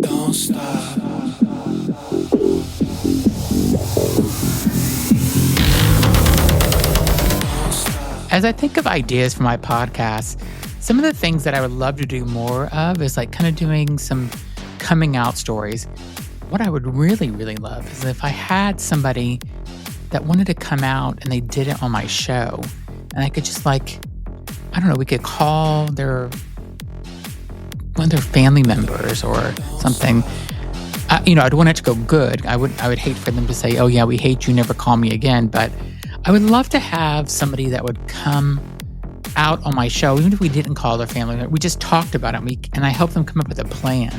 Don't stop. As I think of ideas for my podcast, some of the things that I would love to do more of is like kind of doing some coming out stories. What I would really, really love is if I had somebody that wanted to come out and they did it on my show. And I could just like, I don't know, we could call one of their family members or something. I'd want it to go good. I would hate for them to say, "Oh yeah, we hate you, never call me again." But I would love to have somebody that would come out on my show, even if we didn't call their family member. We just talked about it, and I helped them come up with a plan.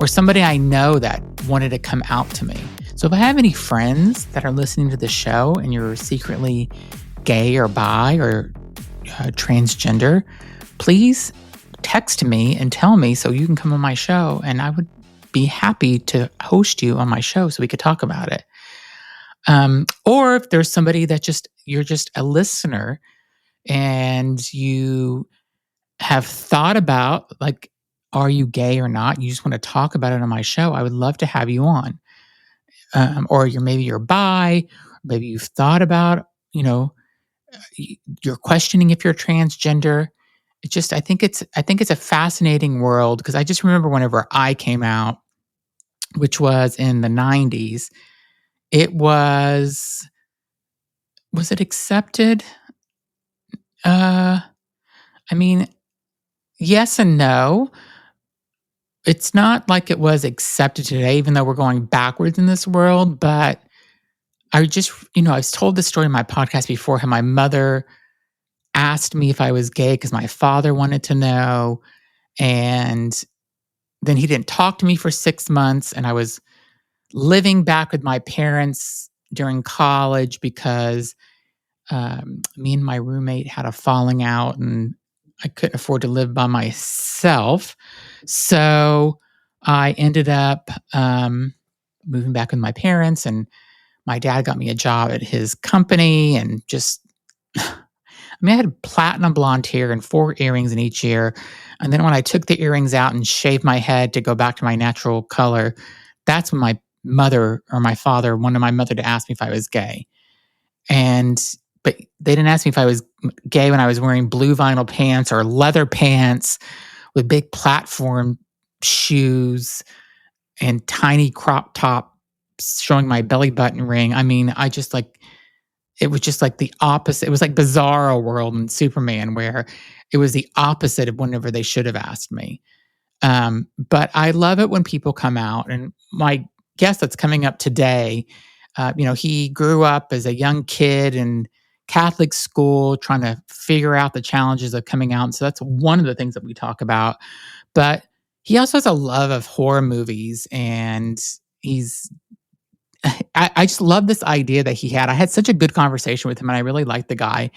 Or somebody I know that wanted to come out to me. So if I have any friends that are listening to the show and you're secretly gay or bi or transgender, please text me and tell me so you can come on my show, and I would be happy to host you on my show so we could talk about it. Or if there's somebody that you're just a listener and you have thought about, like, are you gay or not? You just want to talk about it on my show. I would love to have you on. Or maybe you're bi, maybe you've thought about, you're questioning if you're transgender. I think it's a fascinating world, because I just remember whenever I came out, which was in the 90s, was it accepted? Yes and no. It's not like it was accepted today, even though we're going backwards in this world. But I was told this story in my podcast before, how my mother asked me if I was gay because my father wanted to know. And then he didn't talk to me for 6 months. And I was living back with my parents during college because me and my roommate had a falling out and I couldn't afford to live by myself. So I ended up moving back with my parents, and my dad got me a job at his company, and I had platinum blonde hair and 4 earrings in each ear. And then when I took the earrings out and shaved my head to go back to my natural color, that's when my mother or my father wanted my mother to ask me if I was gay. But they didn't ask me if I was gay when I was wearing blue vinyl pants or leather pants with big platform shoes and tiny crop tops showing my belly button ring. It was just like the opposite. It was like Bizarro World and Superman, where it was the opposite of whenever they should have asked me. But I love it when people come out. And my guest that's coming up today, he grew up as a young kid in Catholic school, trying to figure out the challenges of coming out. And so that's one of the things that we talk about. But he also has a love of horror movies, and I just love this idea that he had. I had such a good conversation with him, and I really liked the guy.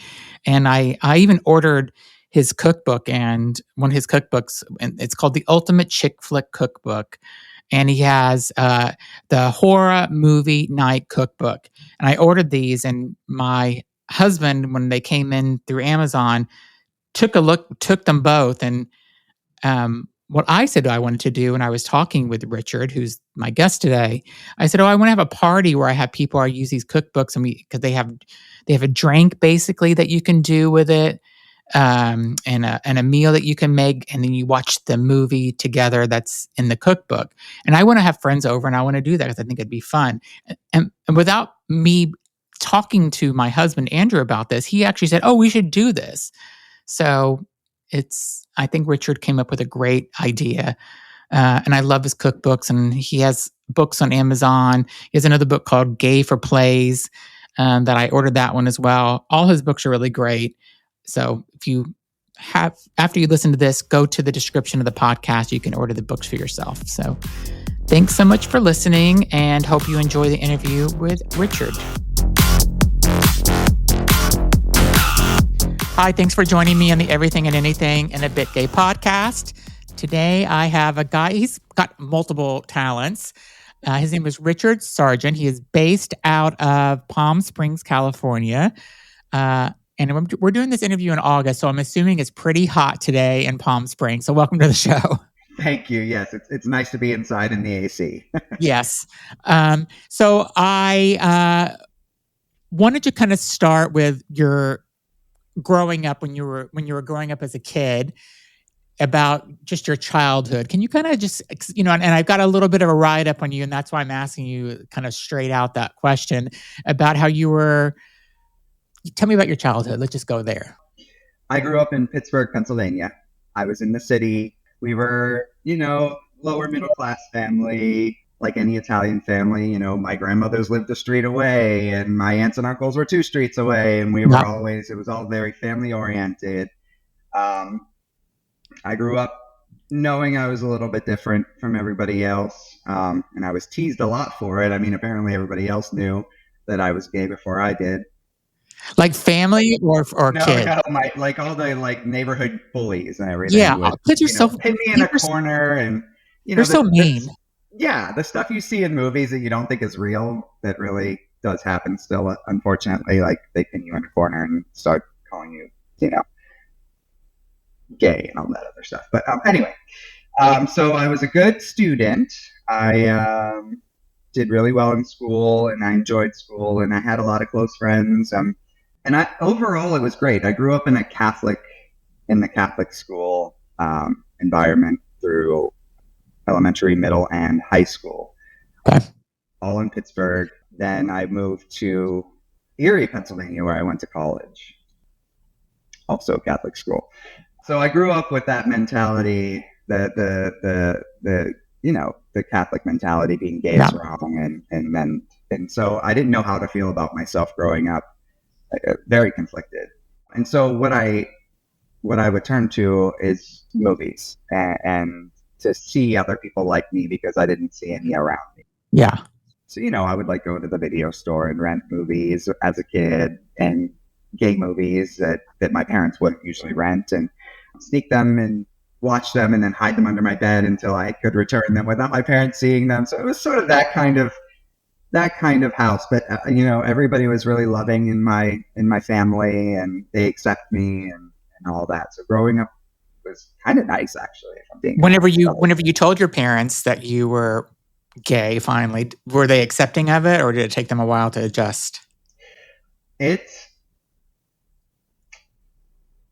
And I even ordered his cookbook, and one of his cookbooks, and it's called the Ultimate Chick Flick Cookbook. And he has the Horror Movie Night Cookbook. And I ordered these, and my husband, when they came in through Amazon, took them both. And what I said I wanted to do, and I was talking with Richard, who's my guest today, I said, I want to have a party where I have people, I use these cookbooks, and because they have a drink basically that you can do with it, and a meal that you can make, and then you watch the movie together that's in the cookbook. And I want to have friends over, and I want to do that because I think it'd be fun. And without me talking to my husband Andrew about this, he actually said, "Oh, we should do this." So I think Richard came up with a great idea. And I love his cookbooks, and he has books on Amazon. He has another book called Gay for Plays that I ordered that one as well. All his books are really great. So after you listen to this, go to the description of the podcast. You can order the books for yourself. So thanks so much for listening, and hope you enjoy the interview with Richard. Hi, thanks for joining me on the Everything and Anything and a Bit Gay podcast. Today, I have a guy, he's got multiple talents. His name is Richard Sargent. He is based out of Palm Springs, California. And we're doing this interview in August, so I'm assuming it's pretty hot today in Palm Springs. So welcome to the show. Thank you. Yes, it's nice to be inside in the AC. Yes. So I wanted to kind of start with your growing up when you were growing up as a kid, about just your childhood. Can you kind of just, and I've got a little bit of a write up on you, and that's why I'm asking you kind of straight out that question about how you were. Tell me about your childhood. Let's just go there. I grew up in Pittsburgh, Pennsylvania. I was in the city. We were, lower middle class family, like any Italian family. My grandmothers lived a street away, and my aunts and uncles were 2 streets away, and Yep. it was all very family oriented. Um, I grew up knowing I was a little bit different from everybody else, and I was teased a lot for it. I mean, apparently everybody else knew that I was gay before I did. Like family or No, kids? no, my like all the like neighborhood bullies and everything Yeah, would, kids are so pin me in a corner, and they're so mean. yeah, the stuff you see in movies that you don't think is real that really does happen still. Unfortunately, like they pin you in a corner and start calling you, gay and all that other stuff. But anyway, so I was a good student. I did really well in school, and I enjoyed school, and I had a lot of close friends. And overall, it was great. I grew up in the Catholic school environment through elementary, middle, and high school, Okay. all in Pittsburgh. Then I moved to Erie, Pennsylvania, where I went to college, also a Catholic school. So I grew up with that mentality, the Catholic mentality, being gay is wrong, and so I didn't know how to feel about myself growing up, very conflicted. And so what I would turn to is movies, and to see other people like me, because I didn't see any around me. Yeah. So, I would like go to the video store and rent movies as a kid, and gay movies that my parents wouldn't usually rent, and sneak them and watch them and then hide them under my bed until I could return them without my parents seeing them. So it was sort of that kind of house. But everybody was really loving in my family, and they accept me and all that. So growing up was kind of nice, actually. If I'm being Whenever you told your parents that you were gay, finally, were they accepting of it, or did it take them a while to adjust? It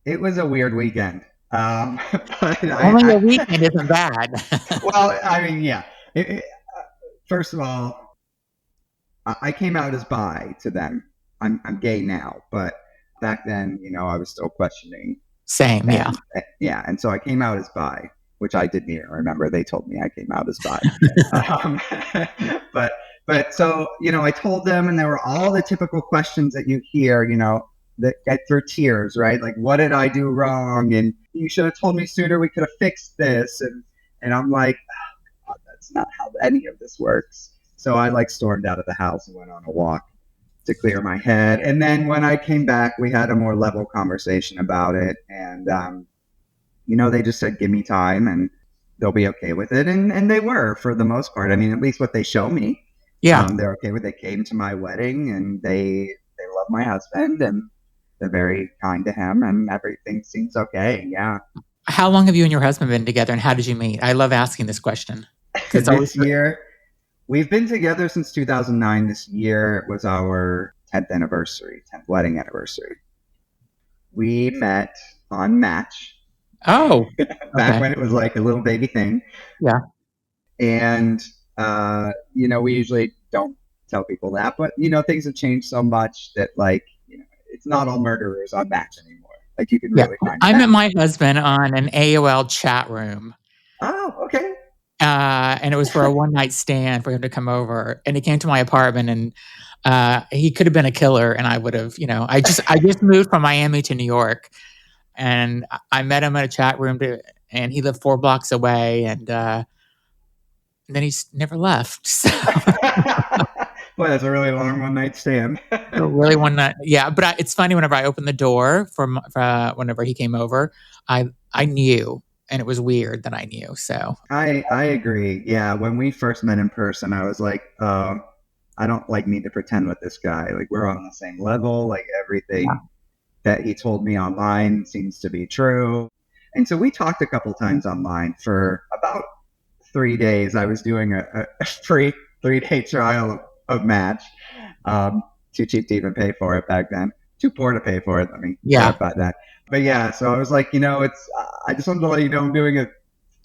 was a weird weekend. But Only a weekend isn't bad. Well, I mean, yeah. First of all, I came out as bi to them. I'm gay now, but back then, I was still questioning. Same, yeah. Yeah, and so I came out as bi, which I didn't even remember. They told me I came out as bi. But so, I told them, and there were all the typical questions that you hear, that get through tears, right? Like, what did I do wrong? And you should have told me sooner. We could have fixed this. And I'm like, oh, God, that's not how any of this works. So I stormed out of the house and went on a walk to clear my head. And then when I came back, we had a more level conversation about it. And, they just said, give me time and they'll be okay with it. And they were, for the most part. I mean, at least what they show me. Yeah. They're okay with it. They came to my wedding, and they love my husband, and they're very kind to him, and everything seems okay. Yeah. How long have you and your husband been together, and how did you meet? I love asking this question. This year, we've been together since 2009. This year was our 10th wedding anniversary. We met on Match. Oh. Back when it was like a little baby thing. Yeah. And, we usually don't tell people that, but, things have changed so much that, it's not all murderers on Match anymore. Like, you can really find I met my husband on an AOL chat room. Oh, okay. And it was for a one-night stand for him to come over. And he came to my apartment, and he could have been a killer, and I would have, I just moved from Miami to New York, and I met him at a chat room, and he lived 4 blocks away, and then he's never left. So. Boy, that's a really long one-night stand. Really one night, yeah. But it's funny, whenever I opened the door for whenever he came over, I knew, and it was weird that I knew. So I agree. Yeah, when we first met in person, I was like, I don't need to pretend with this guy. Like, we're on the same level. Like, everything that he told me online seems to be true. And so we talked a couple times online for about 3 days. I was doing a free 3-day trial of Match. Too cheap to even pay for it back then. Too poor to pay for it. Let me Yeah. clarify that. But yeah, so I was like, I just wanted to let you know I'm doing a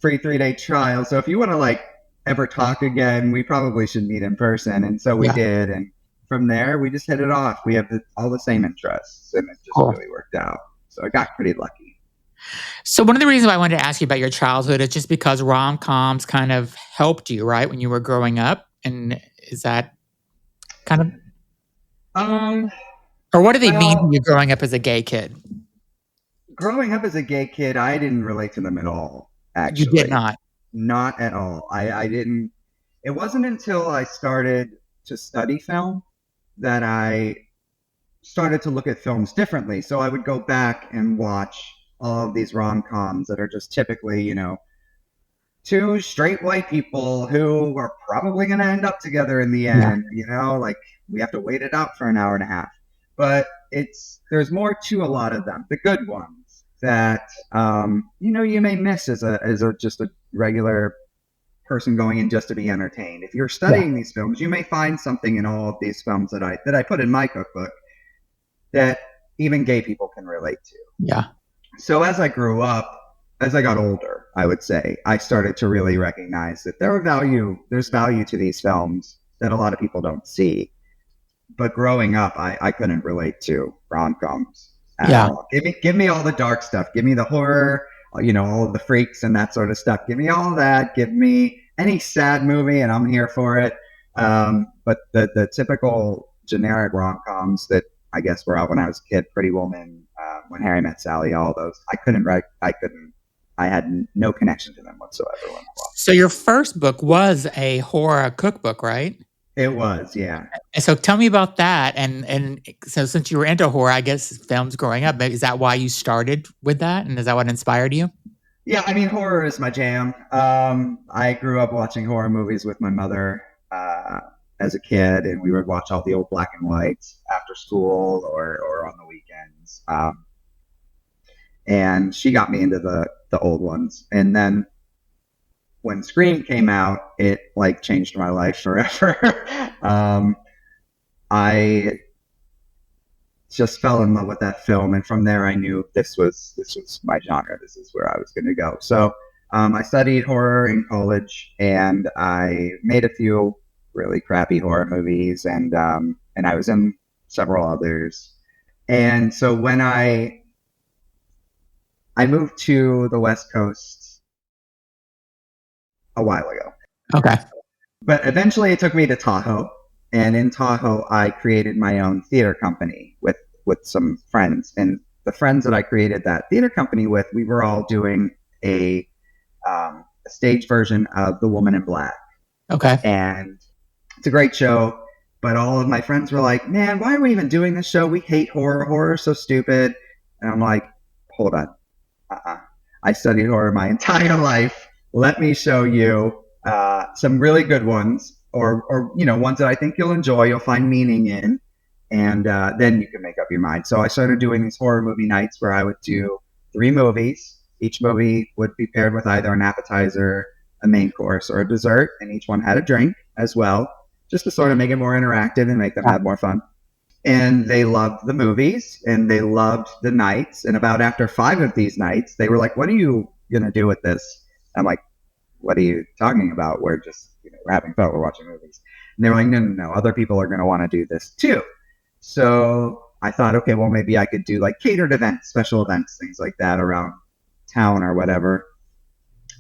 free 3-day trial. So if you want to like ever talk again, we probably should meet in person. And so we Yeah. did. And from there, we just hit it off. We have all the same interests, and it just Cool. really worked out. So I got pretty lucky. So one of the reasons why I wanted to ask you about your childhood is just because rom-coms kind of helped you, right, when you were growing up. And is that kind of, or what do they mean when Well, you're growing up as a gay kid? growing up as a gay kid, I didn't relate to them at all, You did actually. not. Not at all. I didn't. It wasn't until I started to study film that I started to look at films differently. So I would go back and watch all of these rom-coms that are just typically, two straight white people who are probably going to end up together in the Yeah. end, like we have to wait it out for an hour and a half. But there's more to a lot of them, the good ones that, you may miss as just a regular person going in just to be entertained. If you're Yeah. studying these films, you may find something in all of these films that I put in my cookbook that even gay people can relate to. Yeah. So as I grew up, as I got older, I would say, I started to really recognize that there's value to these films that a lot of people don't see. But growing up, I couldn't relate to rom-coms at all. Give me all the dark stuff. Give me the horror, all of the freaks and that sort of stuff. Give me all that. Give me any sad movie, and I'm here for it. But the typical generic rom-coms that I guess were out when I was a kid, Pretty Woman, When Harry Met Sally, all those, I had no connection to them whatsoever when I watched. So your first book was a horror cookbook, right? It was, yeah. And so tell me about that. And so since you were into horror, I guess films growing up, is that why you started with that? And is that what inspired you? Yeah, I mean, horror is my jam. I grew up watching horror movies with my mother as a kid, and we would watch all the old black and whites after school or on the weekends. And she got me into the old ones. And then when Scream came out, it like changed my life forever. I just fell in love with that film, and from there I knew this was my genre. This is where I was going to go. So I studied horror in college, and I made a few really crappy horror movies, and I was in several others. And so when I moved to the West Coast a while ago. Okay. But eventually it took me to Tahoe. And in Tahoe, I created my own theater company with some friends. And the friends that I created that theater company with, we were all doing a stage version of The Woman in Black. Okay. And it's a great show. But all of my friends were like, man, why are we even doing this show? We hate horror. Horror is so stupid. And I'm like, hold on. I studied horror my entire life. Let me show you some really good ones, or ones that I think you'll enjoy, you'll find meaning in, and then you can make up your mind. So I started doing these horror movie nights where I would do 3 movies. Each movie would be paired with either an appetizer, a main course, or a dessert, and each one had a drink as well, just to sort of make it more interactive and make them have more fun. And they loved the movies, and they loved the nights. And about after 5 of these nights, they were like, what are you going to do with this? I'm like, what are you talking about? We're just, we're having fun. We're watching movies. And they were like, no. Other people are going to want to do this too. So I thought, okay, well, maybe I could do like catered events, special events, things like that around town or whatever.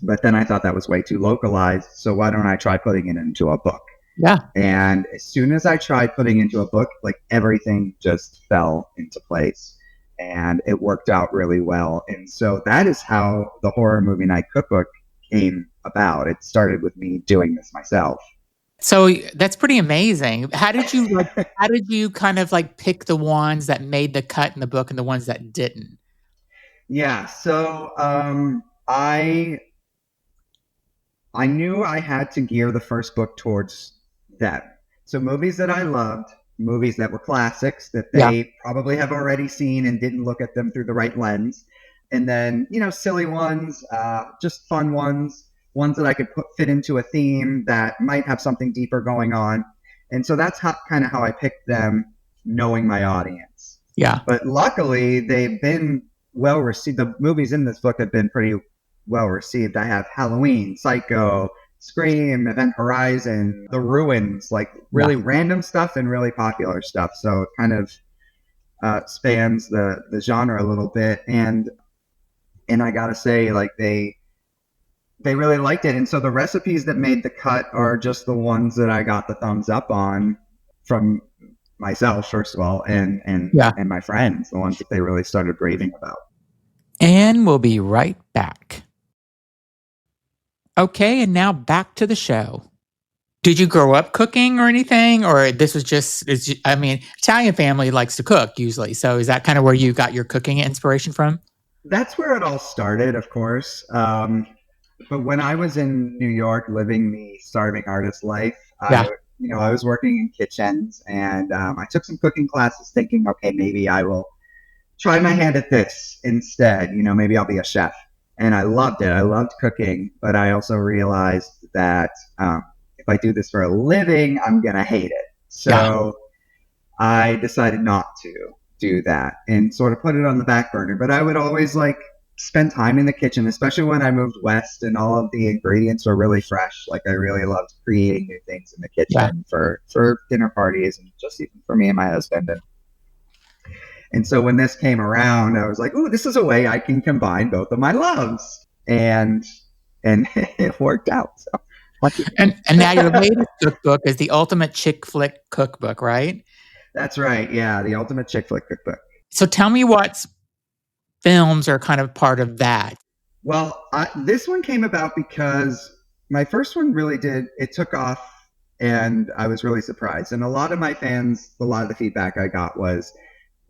But then I thought that was way too localized. So why don't I try putting it into a book? Yeah. And as soon as I tried putting into a book, like everything just fell into place, and it worked out really well. And so that is how the Horror Movie Night Cookbook came about. It started with me doing this myself. So that's pretty amazing. How did you kind of like pick the ones that made the cut in the book and the ones that didn't? Yeah. So I knew I had to gear the first book towards them. So movies that I loved, movies that were classics that they probably have already seen and didn't look at them through the right lens. and then, silly ones, just fun ones that I could fit into a theme that might have something deeper going on. And so that's kind of how I picked them, knowing my audience. Yeah. But luckily, they've been well received. The movies in this book have been pretty well received. I have Halloween, Psycho, Scream, Event Horizon, The Ruins, like really random stuff and really popular stuff. So it kind of spans the genre a little bit. And I gotta say, like they really liked it. And so the recipes that made the cut are just the ones that I got the thumbs up on from myself, first of all, and my friends, the ones that they really started raving about. And we'll be right back. Okay, and now back to the show. Did you grow up cooking or anything? Or this was just, Italian family likes to cook usually. So is that kind of where you got your cooking inspiration from? That's where it all started, of course. But when I was in New York living the starving artist life, I was working in kitchens, and I took some cooking classes thinking, okay, maybe I will try my hand at this instead. Maybe I'll be a chef. And I loved it. I loved cooking, but I also realized that if I do this for a living, I'm going to hate it. So I decided not to do that and sort of put it on the back burner. But I would always spend time in the kitchen, especially when I moved west and all of the ingredients were really fresh. Like I really loved creating new things in the kitchen for dinner parties and just even for me and my husband. And so when this came around, I was like, "Oh, this is a way I can combine both of my loves," and it worked out. So, and now your latest cookbook is the Ultimate Chick Flick Cookbook, right? That's right. Yeah, the Ultimate Chick Flick Cookbook. So tell me what films are kind of part of that. Well, this one came about because my first one really it took off, and I was really surprised. And a lot of my fans, a lot of the feedback I got was,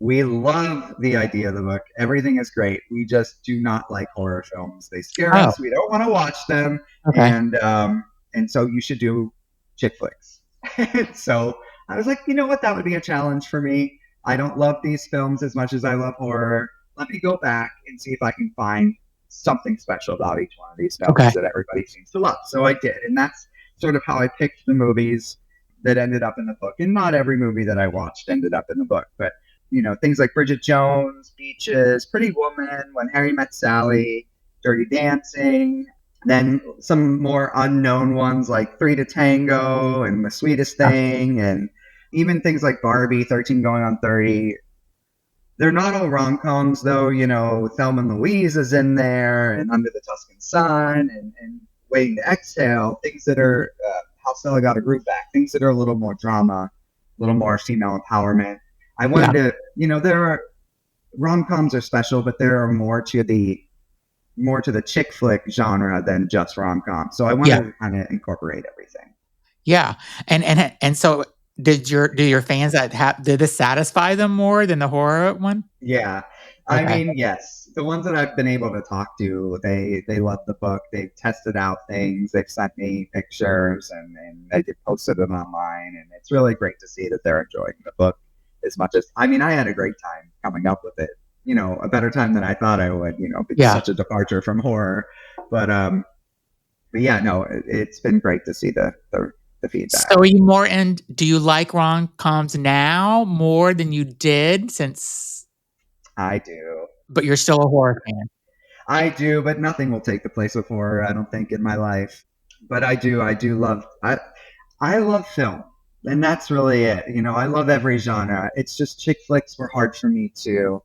we love the idea of the book. Everything is great. We just do not like horror films. They scare us. We don't want to watch them. Okay. And so you should do chick flicks. So I was like, you know what? That would be a challenge for me. I don't love these films as much as I love horror. Let me go back and see if I can find something special about each one of these films that everybody seems to love. So I did. And that's sort of how I picked the movies that ended up in the book. And not every movie that I watched ended up in the book, but things like Bridget Jones, Beaches, Pretty Woman, When Harry Met Sally, Dirty Dancing, then some more unknown ones like Three to Tango and The Sweetest Thing, and even things like Barbie, 13 Going on 30. They're not all rom-coms, though. Thelma and Louise is in there, and Under the Tuscan Sun, and Waiting to Exhale, things that are How Stella Got a Groove Back, things that are a little more drama, a little more female empowerment. I wanted to, there are rom-coms are special, but there are more to the chick flick genre than just rom-com. So I wanted to kind of incorporate everything. Yeah, and so do your fans did this satisfy them more than the horror one? Yeah, I mean, yes, the ones that I've been able to talk to, they love the book. They've tested out things. They've sent me pictures, and they posted them online, and it's really great to see that they're enjoying the book as much as, I had a great time coming up with it, a better time than I thought I would, it's such a departure from horror, but yeah, no, it's been great to see the feedback. So are you more do you like rom-coms now more than you did since? I do. But you're still a horror fan. I do, but nothing will take the place of horror, I don't think, in my life. But I do love, I love film. And that's really it. I love every genre. It's just chick flicks were hard for me to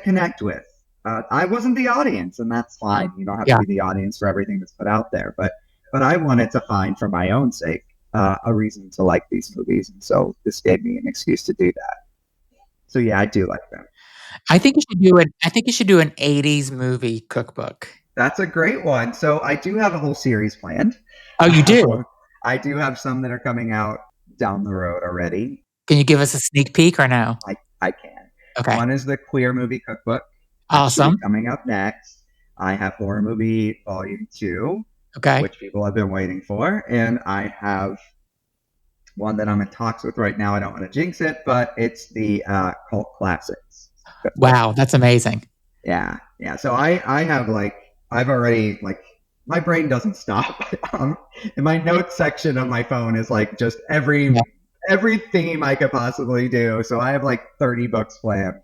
connect with. I wasn't the audience, and that's fine. You don't have to be the audience for everything that's put out there. But I wanted to find, for my own sake, a reason to like these movies. And so this gave me an excuse to do that. So yeah, I do like them. I think you should do it. I think you should do an 80s movie cookbook. That's a great one. So I do have a whole series planned. Oh, you do? I do have some that are coming out down the road already. Can you give us a sneak peek or no? I can. Okay. One is the Queer Movie Cookbook. Awesome. Coming up next. I have Horror Movie Volume 2. Okay. Which people have been waiting for. And I have one that I'm in talks with right now. I don't want to jinx it, but it's the Cult Classics. Wow, that's amazing. Yeah. So I have like, I've already like, my brain doesn't stop. And my notes section of my phone is like just Yeah. every theme I could possibly do. So I have like 30 books planned.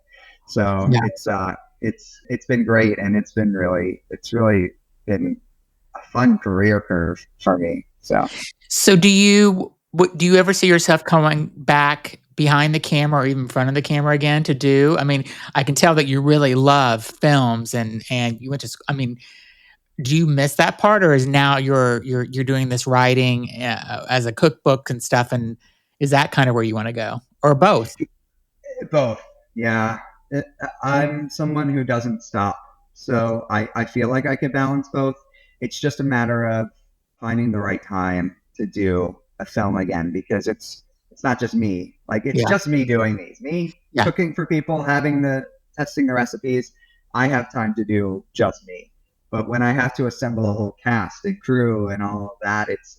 So Yeah. it's been great, and it's really been a fun career curve for me. So do you ever see yourself coming back behind the camera or even in front of the camera again to do? I mean, I can tell that you really love films and you went to I mean, do you miss that part, or is now you're doing this writing as a cookbook and stuff, and is that kind of where you want to go, or both? Both. Yeah. It, I'm someone who doesn't stop. So I feel like I could balance both. It's just a matter of finding the right time to do a film again, because it's not just me. Like, it's Yeah, just me doing these. Me yeah, cooking for people, having the testing the recipes. I have time to do just me. But when I have to assemble a whole cast and crew and all of that, it's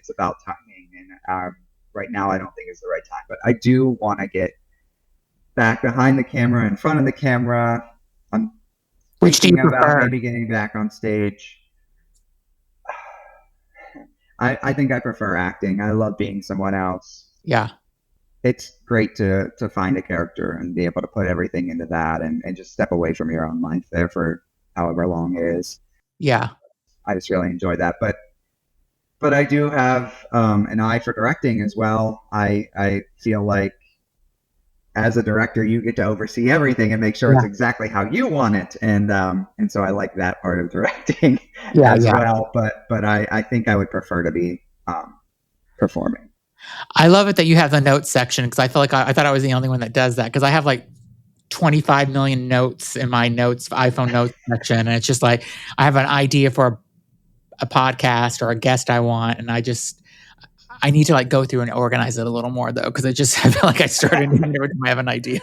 about timing. And right now, I don't think it's the right time. But I do want to get back behind the camera, in front of the camera. I'm which do you thinking about prefer? maybe getting back on stage. I think I prefer acting. I love being someone else. Yeah, It's great to find a character and be able to put everything into that, and just step away from your own life there for however long it is. yeah, I just really enjoy that. But I do have an eye for directing as well. I feel like as a director, you get to oversee everything and make sure it's yeah, exactly how you want it. And so I like that part of directing yeah, as yeah. well. But I think I would prefer to be performing. I love it that you have the notes section because I feel like I thought I was the only one that does that because I have like 25 million notes in my notes iPhone notes section, and it's just like I have an idea for a podcast or a guest I want, and I need to like go through and organize it a little more though, because I feel like I started every time I have an idea.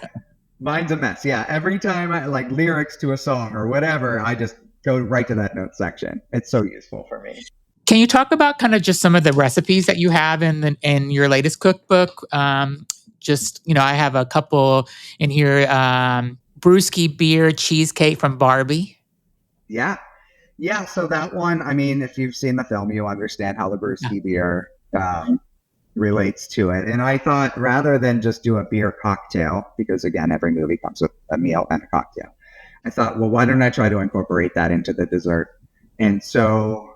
Mine's a mess. Yeah. Every time I like lyrics to a song or whatever, I just go right to that note section. It's so useful for me. Can you talk about kind of just some of the recipes that you have in your latest cookbook? Just I have a couple in here. Brewski Beer Cheesecake from Barbie. Yeah. Yeah. So that one, I mean, if you've seen the film, you'll understand how the Yeah, Brewski beer relates to it. And I thought, rather than just do a beer cocktail, because again, every movie comes with a meal and a cocktail, I thought, well, why don't I try to incorporate that into the dessert? And so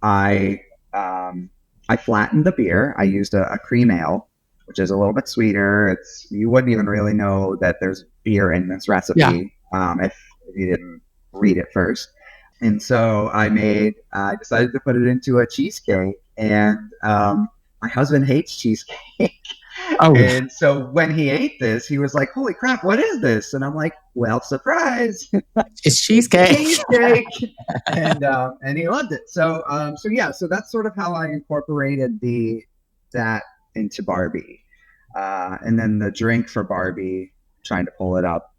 I I flattened the beer. I used a cream ale, which is a little bit sweeter. You wouldn't even really know that there's beer in this yeah, recipe if you didn't read it first. And so I decided to put it into a cheesecake, and my husband hates cheesecake. oh, And so when he ate this, he was like, "Holy crap, what is this?" And I'm like, "Well, surprise, it's it's cheesecake. cheesecake," and he loved it. So yeah, so that's sort of how I incorporated the that into Barbie, and then the drink for Barbie. Trying to pull it up.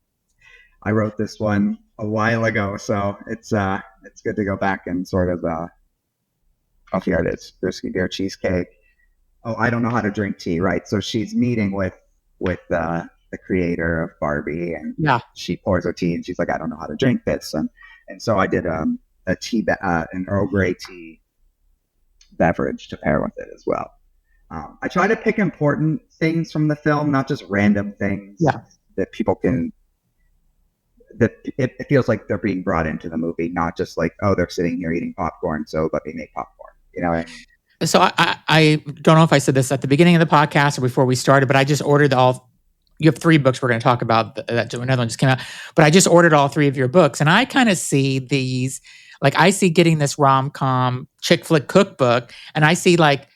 I wrote this one a while ago, so it's good to go back and sort of oh, here it is, Brewski Beer Cheesecake. Oh, I don't know how to drink tea, right? So she's meeting with the creator of Barbie, and Yeah, she pours her tea, and she's like, I don't know how to drink this, and so I did a an Earl Grey tea beverage to pair with it as well. I try to pick important things from the film, not just random things yeah. that people can that it feels like they're being brought into the movie, not just like, oh, they're sitting here eating popcorn, so let me make popcorn. You know what I mean? So I don't know if I said this at the beginning of the podcast or before we started, but I just ordered all. You have 3 books we're going to talk about. That another one just came out, but I just ordered all 3 of your books, and I kind of see these like I see getting this rom-com Chick Flick Cookbook, and I see like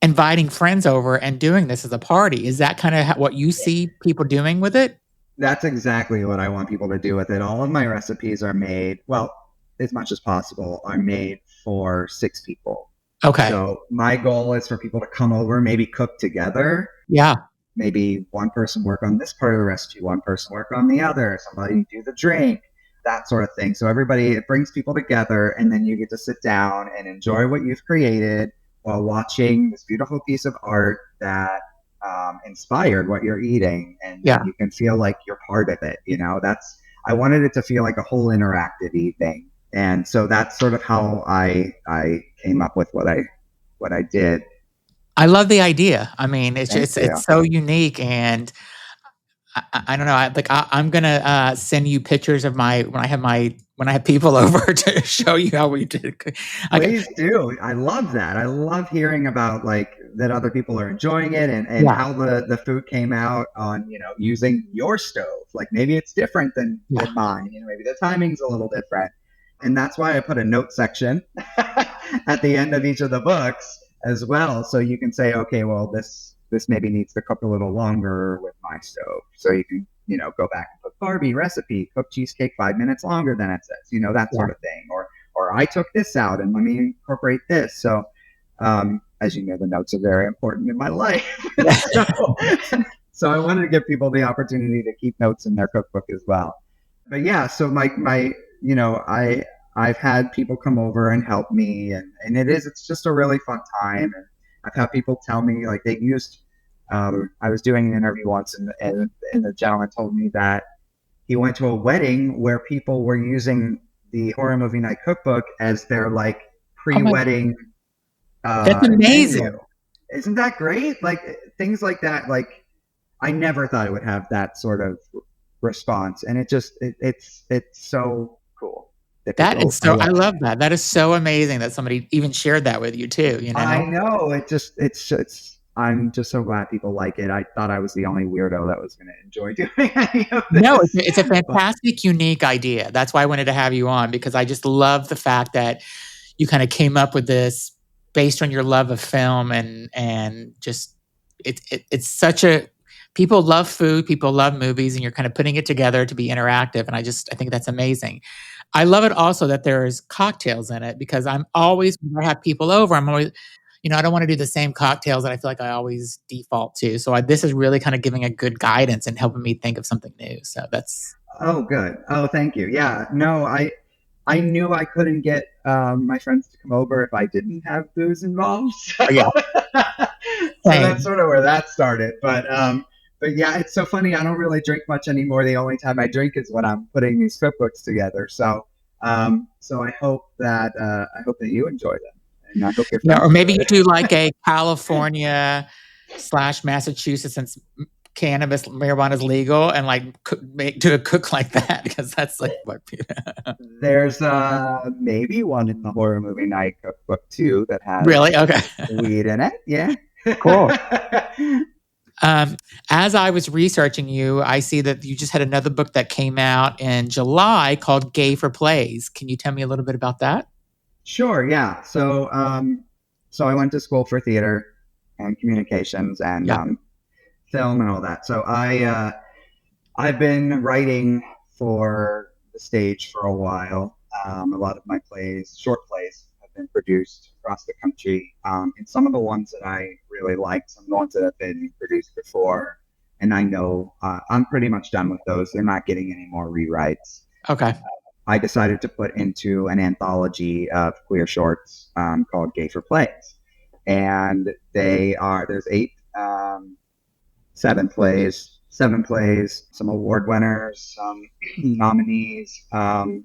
inviting friends over and doing this as a party. Is that kind of what you see people doing with it? That's exactly what I want people to do with it. All of my recipes are made, well, as much as possible, are made for 6 people. Okay. So my goal is for people to come over, maybe cook together. Yeah. Maybe one person work on this part of the recipe, one person work on the other, somebody do the drink, that sort of thing. So it brings people together, and then you get to sit down and enjoy what you've created while watching this beautiful piece of art that inspired what you're eating, and Yeah. you can feel like you're part of it. You know, I wanted it to feel like a whole interactive evening. And so that's sort of how I came up with what I did. I love the idea. I mean, Thank you. it's so unique, and I don't know. I'm gonna send you pictures of when I have people over to show you how we did. Please do. I love that. I love hearing about like that other people are enjoying it, and Yeah. how the food came out on, using your stove. Like maybe it's different than mine. Maybe the timing's a little different. And that's why I put a note section at the end of each of the books as well. So you can say, okay, well, this maybe needs to cook a little longer with my stove. So you can, go back and put Barbie recipe, cook cheesecake 5 minutes longer than it says, that sort of thing. Or I took this out and let me incorporate this. So, as you know, the notes are very important in my life. So I wanted to give people the opportunity to keep notes in their cookbook as well. But yeah, so my I've had people come over and help me, and it's just a really fun time. And I've had people tell me like they used. I was doing an interview once, and the gentleman told me that he went to a wedding where people were using the Horror Movie Night Cookbook as their like pre-wedding. That's amazing. Menu. Isn't that great? Like things like that. Like I never thought it would have that sort of response, and it's so cool. That is so. I love that. That is so amazing that somebody even shared that with you too. I know. I'm just so glad people like it. I thought I was the only weirdo that was going to enjoy doing any of this. No, it's a fantastic, unique idea. That's why I wanted to have you on, because I just love the fact that you kind of came up with this based on your love of film, and just it's such a. People love food, people love movies, and you're kind of putting it together to be interactive. And I think that's amazing. I love it also that there's cocktails in it, because when I have people over, I'm always, I don't want to do the same cocktails that I feel like I always default to. So this is really kind of giving a good guidance and helping me think of something new. So that's. Oh, good. Oh, thank you. Yeah, no, I knew I couldn't get my friends to come over if I didn't have booze involved. So, yeah. So that's sort of where that started. But yeah, it's so funny. I don't really drink much anymore. The only time I drink is when I'm putting these cookbooks together. So, so I hope that you enjoy them, and I hope or maybe you do like a California / Massachusetts, since marijuana is legal, and like do a cook like that, because that's like what. There's maybe one in the Horror Movie Night Cookbook too that has weed in it. Yeah, cool. As I was researching you, I see that you just had another book that came out in July called Gay for Plays. Can you tell me a little bit about that? Sure, yeah. So I went to school for theater and communications and film and all that. So I've been writing for the stage for a while. A lot of my short plays, have been produced across the country. And some of the ones that I really liked, some of the ones that have been produced before, and I know I'm pretty much done with those. They're not getting any more rewrites. Okay. I decided to put into an anthology of queer shorts called Gay for Plays. And there's 7 plays, some award winners, some nominees, some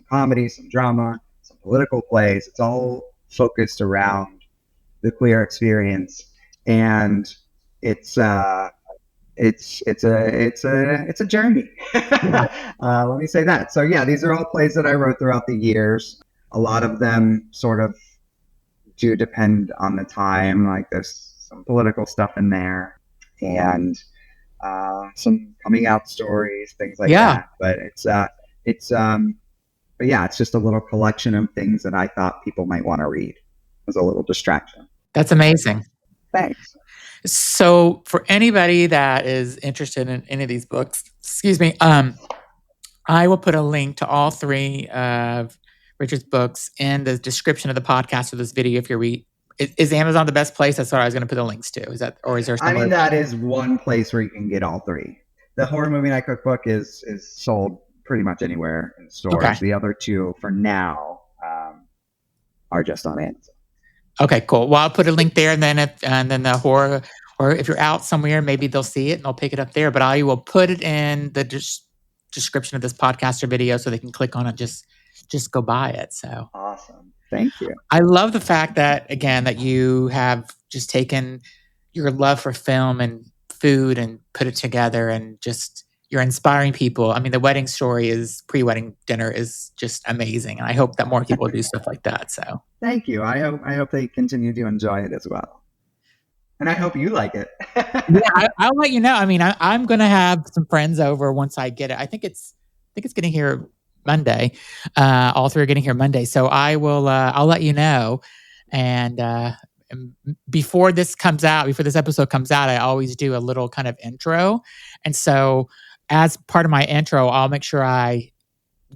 comedy, some drama, some political plays. It's all focused around the queer experience, and it's a journey. Let me say that. So yeah, these are all plays that I wrote throughout the years. A lot of them sort of do depend on the time. Like there's some political stuff in there, and some coming out stories, things like that. But it's just a little collection of things that I thought people might want to read as a little distraction. That's amazing. Thanks. So for anybody that is interested in any of these books, I will put a link to all 3 of Richard's books in the description of the podcast or this video. If you're is Amazon the best place? That's what I was going to put the links to. Is that, or is there? That is one place where you can get all 3. The Horror Movie Night Cookbook is sold pretty much anywhere in stores. Okay. The other 2, for now, are just on Amazon. Okay, cool. Well, I'll put a link there, and then the horror, or if you're out somewhere, maybe they'll see it and they'll pick it up there. But I will put it in the description of this podcast or video so they can click on it, just go buy it. So awesome. Thank you. I love the fact that, again, that you have just taken your love for film and food and put it together, and just you're inspiring people. I mean, the wedding story pre-wedding dinner is just amazing. And I hope that more people do stuff like that. So thank you. I hope they continue to enjoy it as well. And I hope you like it. Yeah, I'll let you know. I mean, I'm going to have some friends over once I get it. I think it's getting here Monday. All three are getting here Monday. So I'll let you know. And before this episode comes out, I always do a little kind of intro. And so as part of my intro, I'll make sure I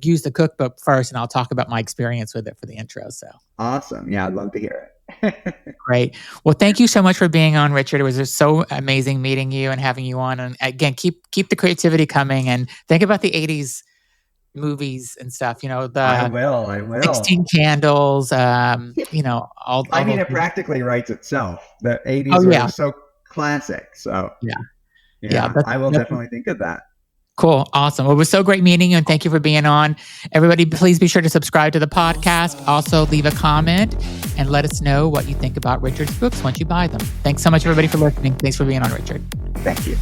use the cookbook first, and I'll talk about my experience with it for the intro. So awesome. Yeah, I'd love to hear it. Great. Well, thank you so much for being on, Richard. It was just so amazing meeting you and having you on. And again, keep the creativity coming, and think about the 80s movies and stuff. I will. 16 Candles, all it practically writes itself. The 80s are so classic. So yeah, I will definitely think of that. Cool. Awesome. Well, it was so great meeting you, and thank you for being on. Everybody, please be sure to subscribe to the podcast. Also, leave a comment and let us know what you think about Richard's books once you buy them. Thanks so much, everybody, for listening. Thanks for being on, Richard. Thank you.